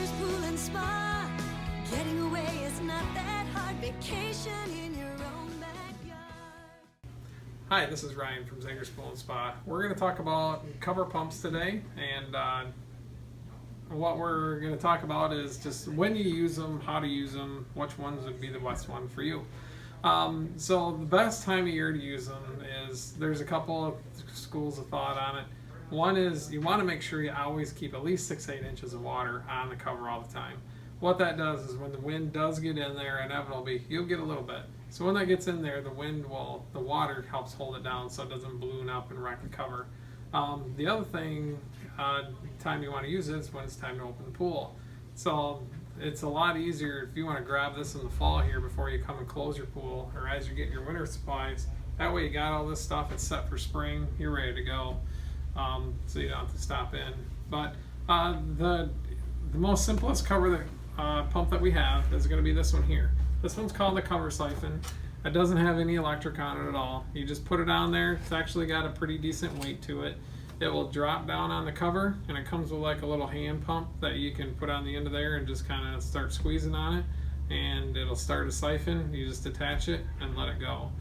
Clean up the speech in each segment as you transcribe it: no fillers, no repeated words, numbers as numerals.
Zagers Pool and Spa. Getting away is not that hard. Vacation in your own backyard. Hi, this is Ryan from Zagers Pool Spa. We're going to talk about cover pumps today, and what we're going to talk about is just when you use them, how to use them, which ones would be the best one for you. So the best time of year to use them is, there's a couple of schools of thought on it. One is you want to make sure you always keep at least 6-8 inches of water on the cover all the time. What that does is when the wind does get in there, inevitably you'll get a little bit. So when that gets in there, the water helps hold it down so it doesn't balloon up and wreck the cover. The other thing, time you want to use it is when it's time to open the pool. So it's a lot easier if you want to grab this in the fall here before you come and close your pool, or as you get your winter supplies. That way you got all this stuff, it's set for spring, you're ready to go. So you don't have to stop in. But the most simplest cover pump that we have is going to be this one here. This one's called the cover siphon. It doesn't have any electric on it at all. You just put it on there. It's actually got a pretty decent weight to it. It will drop down on the cover, and it comes with like a little hand pump that you can put on the end of there and just kind of start squeezing on it, and it'll start a siphon. You just attach it and let it go.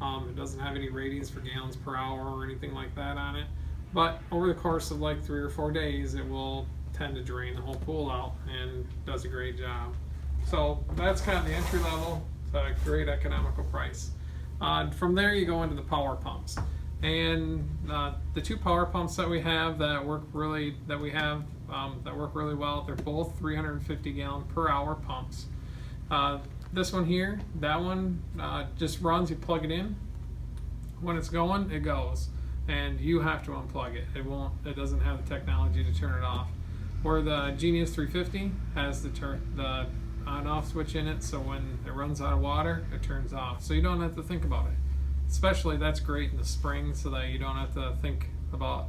It doesn't have any ratings for gallons per hour or anything like that on it, but over the course of like 3 or 4 days it will tend to drain the whole pool out and does a great job. So that's kind of the entry level. It's a great economical price. From there you go into the power pumps, and the 2 power pumps that we have that work really well. They're both 350 gallon per hour pumps. This one here, that one just runs. You plug it in. When it's going, it goes, and you have to unplug it. It doesn't have the technology to turn it off. Where the Genius 350 has the on-off switch in it, so when it runs out of water, it turns off. So you don't have to think about it. Especially that's great in the spring, so that you don't have to think about,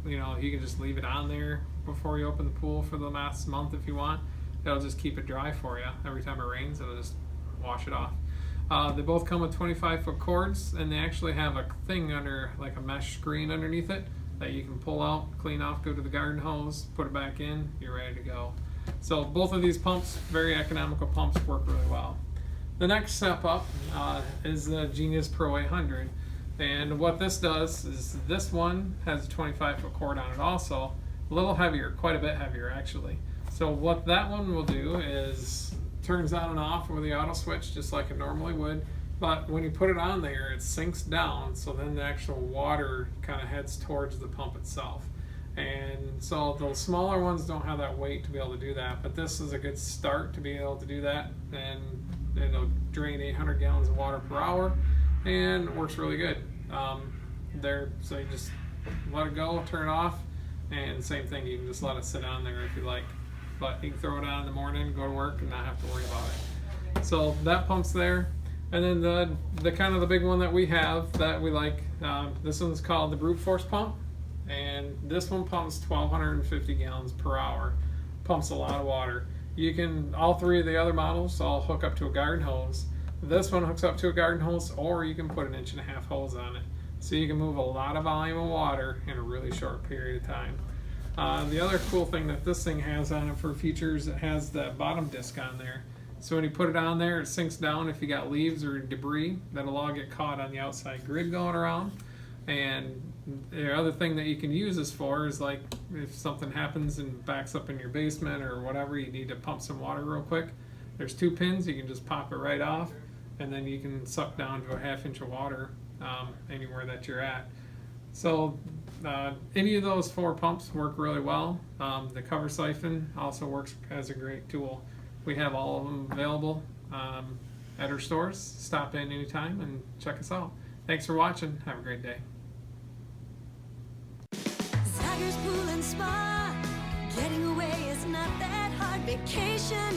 you can just leave it on there before you open the pool for the last month if you want. It'll just keep it dry for you. Every time it rains, it'll just wash it off. They both come with 25-foot cords, and they actually have a thing under, like a mesh screen underneath it, that you can pull out, clean off, go to the garden hose, put it back in, you're ready to go. So both of these pumps, very economical pumps, work really well. The next step up is the Genius Pro 800, and what this does is this one has a 25-foot cord on it also, a little heavier, quite a bit heavier actually. So what that one will do is turns on and off with the auto switch just like it normally would, but when you put it on there, it sinks down, so then the actual water kind of heads towards the pump itself. And so the smaller ones don't have that weight to be able to do that, but this is a good start to be able to do that, and it'll drain 800 gallons of water per hour, and it works really good. So you just let it go, turn it off, and same thing, you can just let it sit on there if you like, but you can throw it on in the morning, go to work, and not have to worry about it. So that pump's there. And then the kind of the big one that we have that we like, this one's called the brute force pump, and this one pumps 1,250 gallons per hour. Pumps a lot of water. You can, all 3 of the other models all hook up to a garden hose. This one hooks up to a garden hose, or you can put an 1.5 inch hose on it. So you can move a lot of volume of water in a really short period of time. The other cool thing that this thing has on it for features, it has the bottom disc on there. So when you put it on there, it sinks down. If you got leaves or debris, that'll all get caught on the outside grid going around. And the other thing that you can use this for is, like, if something happens and backs up in your basement or whatever, you need to pump some water real quick. There's 2 pins, you can just pop it right off, and then you can suck down to a 1/2 inch of water anywhere that you're at. So any of those 4 pumps work really well. The cover siphon also works as a great tool. We have all of them available at our stores. Stop in anytime and check us out. Thanks for watching. Have a great day. Zagers Pool and Spa. Getting away is not that hard. Vacation